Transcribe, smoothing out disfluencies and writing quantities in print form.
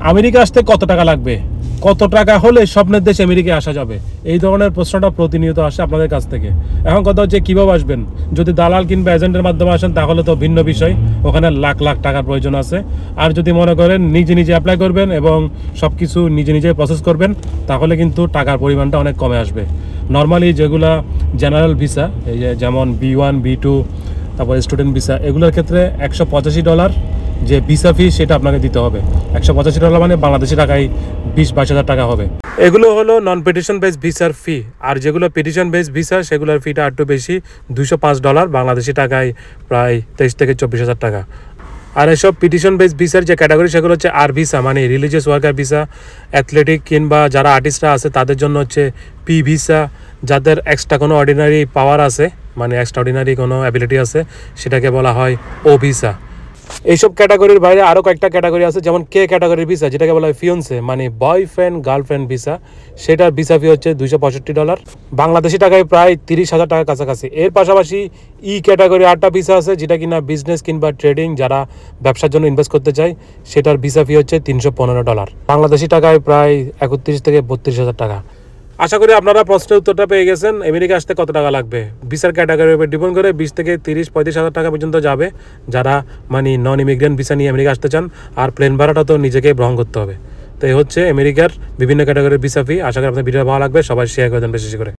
America আসতে কত টাকা লাগবে, কত টাকা হলে স্বপ্নের দেশ আমেরিকায় আসা যাবে, এই ধরনের প্রশ্নটা প্রতিনিয়ত আসে আপনাদের কাছ থেকে। এখন কথা হচ্ছে কীভাবে আসবেন। যদি দালাল কিংবা এজেন্টের মাধ্যমে আসেন তাহলে তো ভিন্ন বিষয়, ওখানে লাখ লাখ টাকার প্রয়োজন আছে। আর যদি মনে করেন নিজে নিজে অ্যাপ্লাই করবেন এবং সব কিছু নিজে নিজে প্রসেস করবেন তাহলে কিন্তু টাকার পরিমাণটা অনেক কমে আসবে। নর্মালি যেগুলা জেনারেল ভিসা, এই যে যেমন B1 B2 তারপর স্টুডেন্ট ভিসা, এগুলোর ক্ষেত্রে $185 যে ভিসা ফি সেটা আপনাকে দিতে হবে। $185 মানে বাংলাদেশি টাকায় 20-22 হাজার টাকা হবে। এগুলো হলো নন পিটিশন বেস ভিসার ফি। আর যেগুলো পিটিশন বেস ভিসা সেগুলোর ফিটা একটু বেশি, $205, বাংলাদেশি টাকায় প্রায় 23 থেকে 24 হাজার টাকা। আর এসব পিটিশন বেস ভিসার যে ক্যাটাগরি সেগুলো হচ্ছে আর ভিসা, মানে রিলিজিয়াস ওয়ার্কার ভিসা, অ্যাথলেটিক কিংবা যারা আর্টিস্টরা আছে তাদের জন্য হচ্ছে পি ভিসা, যাদের এক্সট্রা কোনো অর্ডিনারি পাওয়ার আছে, মানে এক্সট্রা অর্ডিনারি কোনো অ্যাবিলিটি আছে, সেটাকে বলা হয় ও ভিসা। এইসব ক্যাটাগরির বাইরে আরও কয়েকটা ক্যাটাগরি আছে, যেমন কে ক্যাটাগরির ভিসা, যেটাকে বলা হয় ফিয়ন্সে, মানে বয়ফ্রেন্ড গার্লফ্রেন্ড ভিসা। সেটার ভিসা ফি হচ্ছে $265, বাংলাদেশি টাকায় প্রায় 30 হাজার টাকার কাছাকাছি। এর পাশাপাশি ই ক্যাটাগরি আরেকটা ভিসা আছে, যেটা কিনা বিজনেস কিংবা ট্রেডিং, যারা ব্যবসার জন্য ইনভেস্ট করতে চায়, সেটার ভিসা ফি হচ্ছে $315, বাংলাদেশি টাকায় প্রায় 31 থেকে 32 হাজার টাকা। আশা করি আপনারা প্রশ্নের উত্তরটা পেয়ে গেছেন। আমেরিকা আসতে কত টাকা লাগবে ভিসার ক্যাটাগরির উপর ডিপেন্ড করে 20 থেকে 30-35 হাজার টাকা পর্যন্ত যাবে, যারা মানে নন ইমিগ্রেন্ট ভিসা নিয়ে আমেরিকা আসতে চান। আর প্লেন ভাড়াটা তো নিজেকেই বহন করতে হবে। তো এই হচ্ছে আমেরিকার বিভিন্ন ক্যাটাগরির ভিসা ফি। আশা করি আপনার ভিডিও ভালো লাগবে, সবাই শেয়ার করে দেন বেশি করে।